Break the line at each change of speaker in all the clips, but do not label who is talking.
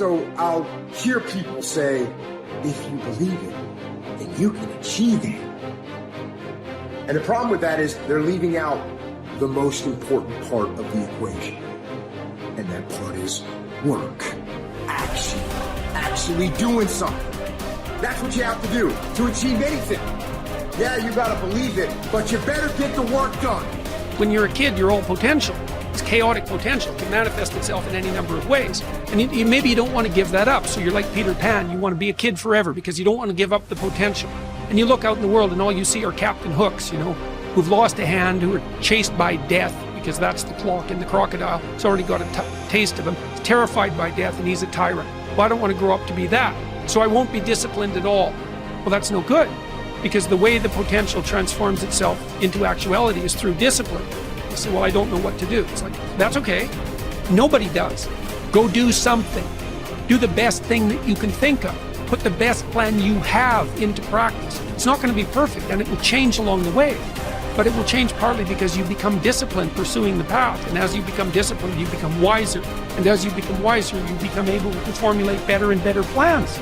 So I'll hear people say, if you believe it, then you can achieve it. And the problem with that is they're leaving out the most important part of the equation. And that part is work, action, actually doing something. That's what you have to do to achieve anything. Yeah, you gotta believe it, but you better get the work done.
When you're a kid, you're all potential. It's chaotic potential. It can manifest itself in any number of ways. And maybe you don't want to give that up. So you're like Peter Pan. You want to be a kid forever because you don't want to give up the potential. And you look out in the world and all you see are Captain Hooks, who've lost a hand, who are chased by death because that's the clock in the crocodile. It's already got a taste of him. He's terrified by death and he's a tyrant. Well, I don't want to grow up to be that. So I won't be disciplined at all. Well, that's no good because the way the potential transforms itself into actuality is through discipline. You say, well, I don't know what to do. It's like, that's okay. Nobody does. Go do something. Do the best thing that you can think of. Put the best plan you have into practice. It's not going to be perfect and it will change along the way. But it will change partly because you become disciplined pursuing the path. And as you become disciplined, you become wiser. And as you become wiser, you become able to formulate better and better plans.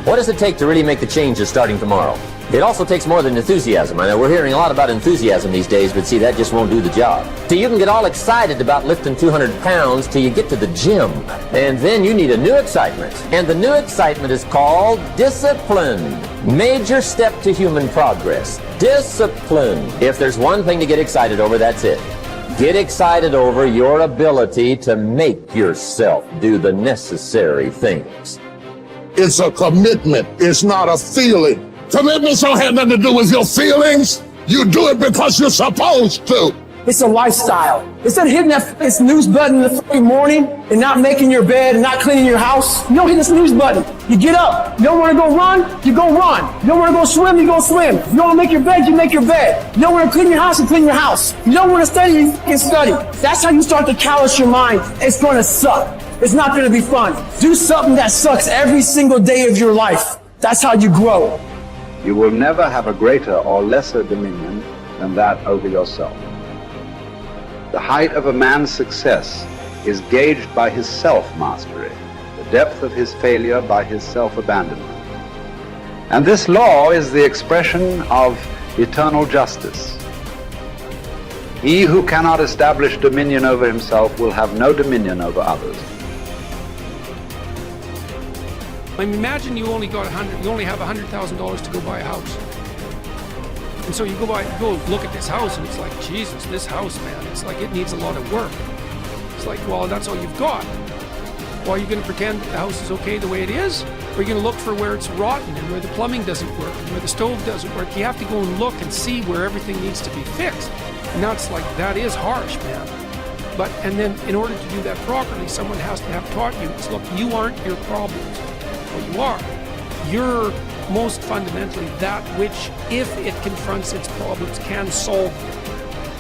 What does it take to really make the changes starting tomorrow? It also takes more than enthusiasm. I know we're hearing a lot about enthusiasm these days, but see, that just won't do the job. So you can get all excited about lifting 200 pounds till you get to the gym. And then you need a new excitement. And the new excitement is called discipline. Major step to human progress. Discipline. If there's one thing to get excited over, that's it. Get excited over your ability to make yourself do the necessary things.
It's a commitment. It's not a feeling. Commitments don't have nothing to do with your feelings. You do it because you're supposed to.
It's a lifestyle. Instead of hitting that snooze button in the fucking morning and not making your bed and not cleaning your house, you don't hit the snooze button. You get up. You don't want to go run, you go run. You don't want to go swim, you go swim. You don't want to make your bed, you make your bed. You don't want to clean your house, you clean your house. You don't want to study, you fucking study. That's how you start to callous your mind. It's going to suck. It's not going to be fun. Do something that sucks every single day of your life. That's how you grow.
You will never have a greater or lesser dominion than that over yourself. The height of a man's success is gauged by his self-mastery, the depth of his failure by his self-abandonment. And this law is the expression of eternal justice. He who cannot establish dominion over himself will have no dominion over others.
I mean, imagine you only have $100,000 to go buy a house. And so you go look at this house and it's like, Jesus, this house, man, it's like it needs a lot of work. It's like, well, that's all you've got. Well, are you going to pretend that the house is okay the way it is? Or are you going to look for where it's rotten and where the plumbing doesn't work and where the stove doesn't work? You have to go and look and see where everything needs to be fixed. And now it's like, that is harsh, man. And then in order to do that properly, someone has to have taught you, it's, look, you aren't your problems. Well, you are. You're most fundamentally that which, if it confronts its problems, can solve them.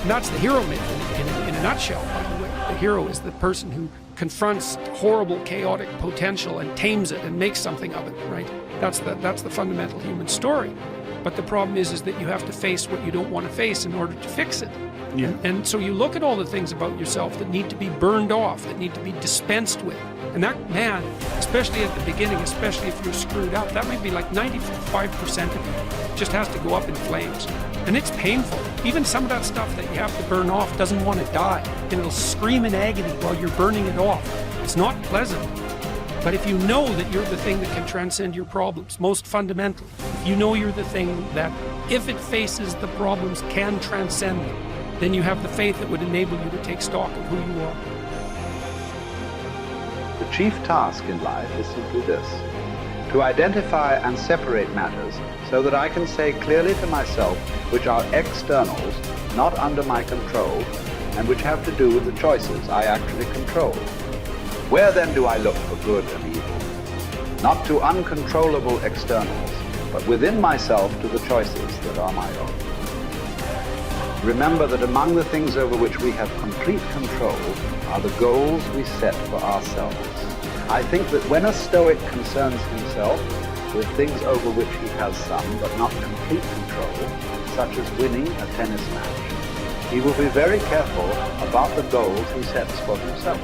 And that's the hero myth in a nutshell, by the way. The hero is the person who confronts horrible, chaotic potential and tames it and makes something of it, right? That's the fundamental human story. But the problem is that you have to face what you don't want to face in order to fix it. Yeah. And so you look at all the things about yourself that need to be burned off, that need to be dispensed with. And that, man, especially at the beginning, especially if you're screwed up, that might be like 95% of you just has to go up in flames. And it's painful. Even some of that stuff that you have to burn off doesn't want to die. And it'll scream in agony while you're burning it off. It's not pleasant. But if you know that you're the thing that can transcend your problems, most fundamentally, if you know you're the thing that, if it faces the problems, can transcend them, then you have the faith that would enable you to take stock of who you are.
The chief task in life is simply this: to identify and separate matters so that I can say clearly to myself which are externals, not under my control, and which have to do with the choices I actually control. Where then do I look for good and evil? Not to uncontrollable externals, but within myself to the choices that are my own. Remember that among the things over which we have complete control are the goals we set for ourselves. I think that when a Stoic concerns himself with things over which he has some but not complete control, such as winning a tennis match, he will be very careful about the goals he sets for himself.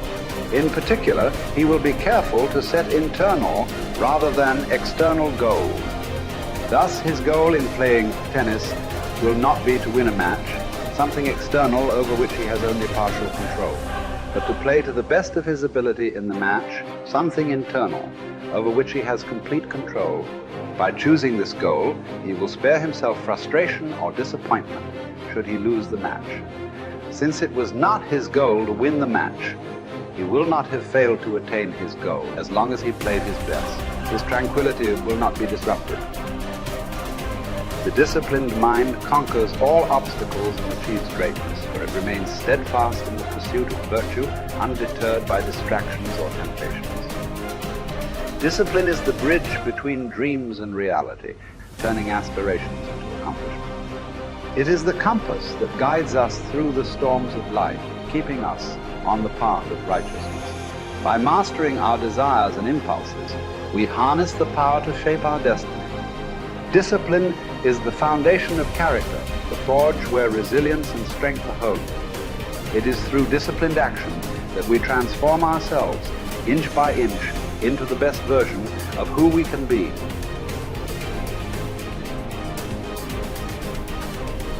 In particular, he will be careful to set internal rather than external goals. Thus, his goal in playing tennis will not be to win a match, something external over which he has only partial control, but to play to the best of his ability in the match, something internal over which he has complete control. By choosing this goal, he will spare himself frustration or disappointment should he lose the match. Since it was not his goal to win the match, he will not have failed to attain his goal as long as he played his best. His tranquility will not be disrupted. The disciplined mind conquers all obstacles and achieves greatness, for it remains steadfast in the pursuit of virtue, undeterred by distractions or temptations. Discipline is the bridge between dreams and reality, turning aspirations into accomplishment. It is the compass that guides us through the storms of life, keeping us on the path of righteousness. By mastering our desires and impulses, we harness the power to shape our destiny. Discipline is the foundation of character, the forge where resilience and strength are honed. It is through disciplined action that we transform ourselves, inch by inch, into the best version of who we can be.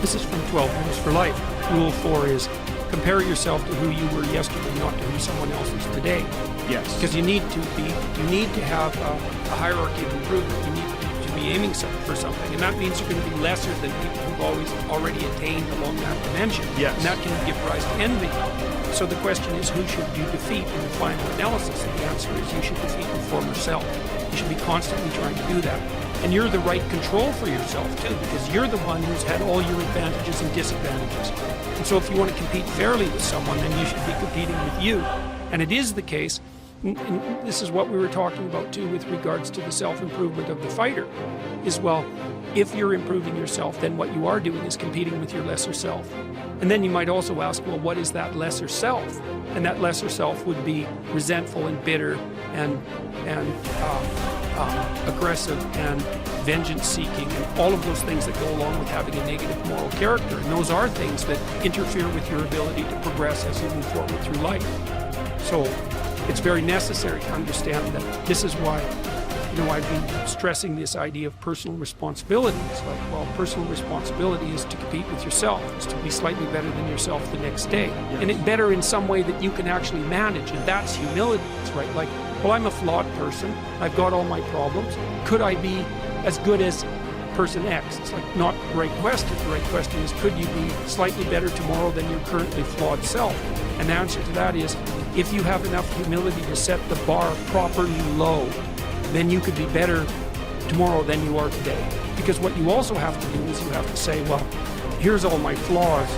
This is from 12 Rules for Life. Rule 4 is compare yourself to who you were yesterday, not to who someone else is today.
Yes.
Because you need to have a hierarchy of improvement. You need to be aiming for something, and that means you're going to be lesser than people who've already attained along that dimension.
Yes.
And that can give rise to envy. So the question is, who should you defeat in the final analysis? And the answer is you should defeat your former self. You should be constantly trying to do that. And you're the right control for yourself too, because you're the one who's had all your advantages and disadvantages. And so if you want to compete fairly with someone, then you should be competing with you. And it is the case, and this is what we were talking about too with regards to the self-improvement of the fighter, is, well, if you're improving yourself, then what you are doing is competing with your lesser self. And then you might also ask, well, what is that lesser self? And that lesser self would be resentful and bitter and aggressive and vengeance-seeking and all of those things that go along with having a negative moral character. And those are things that interfere with your ability to progress as you move forward through life. So it's very necessary to understand that this is why, I've been stressing this idea of personal responsibility. It's like, well, personal responsibility is to compete with yourself, is to be slightly better than yourself the next day. Yes. And it better in some way that you can actually manage, and that's humility. It's right, like, well, I'm a flawed person. I've got all my problems. Could I be as good as person X? It's like not the right question. The right question is, could you be slightly better tomorrow than your currently flawed self? And the answer to that is, if you have enough humility to set the bar properly low, then you could be better tomorrow than you are today. Because what you also have to do is you have to say, well, here's all my flaws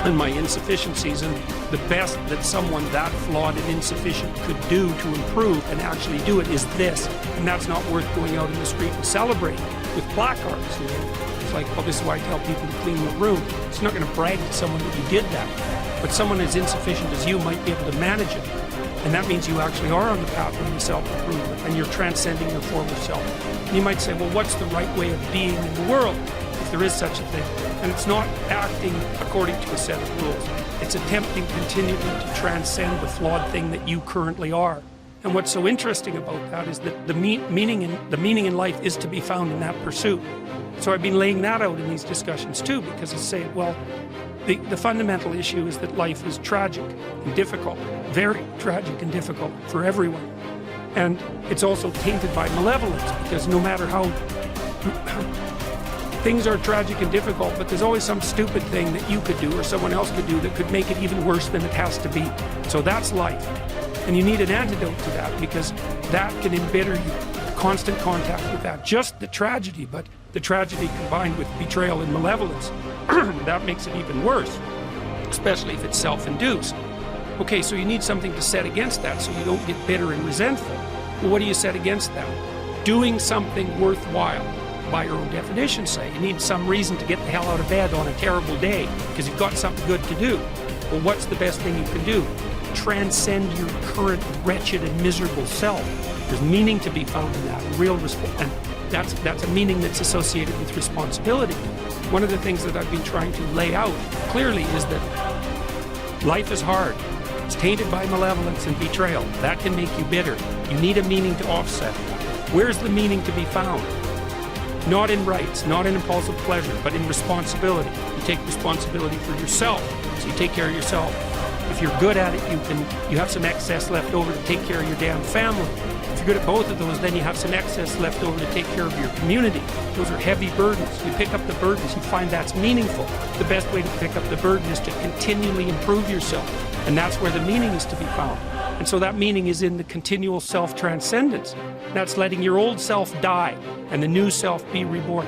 and my insufficiencies, and the best that someone that flawed and insufficient could do to improve and actually do it is this. And that's not worth going out in the street and celebrating with placards. It's like, well, this is why I tell people to clean the room. It's not going to brag to someone that you did that. But someone as insufficient as you might be able to manage it. And that means you actually are on the path of self-improvement, and you're transcending your former self. And you might say, well, what's the right way of being in the world, if there is such a thing? And it's not acting according to a set of rules. It's attempting continually to transcend the flawed thing that you currently are. And what's so interesting about that is that the meaning in life is to be found in that pursuit. So I've been laying that out in these discussions too, because I say, well, the fundamental issue is that life is tragic and difficult, very tragic and difficult for everyone. And it's also tainted by malevolence, because no matter how things are tragic and difficult, but there's always some stupid thing that you could do or someone else could do that could make it even worse than it has to be. So that's life. And you need an antidote to that, because that can embitter you. Constant contact with that. Just the tragedy, but the tragedy combined with betrayal and malevolence, that makes it even worse, especially if it's self-induced. Okay, so you need something to set against that so you don't get bitter and resentful. Well, what do you set against that? Doing something worthwhile. By your own definition, say. You need some reason to get the hell out of bed on a terrible day because you've got something good to do. Well, what's the best thing you can do? Transcend your current wretched and miserable self. There's meaning to be found in that, and that's a meaning that's associated with responsibility. One of the things that I've been trying to lay out clearly is that life is hard. It's tainted by malevolence and betrayal. That can make you bitter. You need a meaning to offset. Where's the meaning to be found? Not in rights, not in impulsive pleasure, but in responsibility. You take responsibility for yourself, so you take care of yourself. If you're good at it, you have some excess left over to take care of your damn family. If you're good at both of those, then you have some excess left over to take care of your community. Those are heavy burdens. You pick up the burdens, you find that's meaningful. The best way to pick up the burden is to continually improve yourself. And that's where the meaning is to be found. And so that meaning is in the continual self-transcendence. That's letting your old self die and the new self be reborn.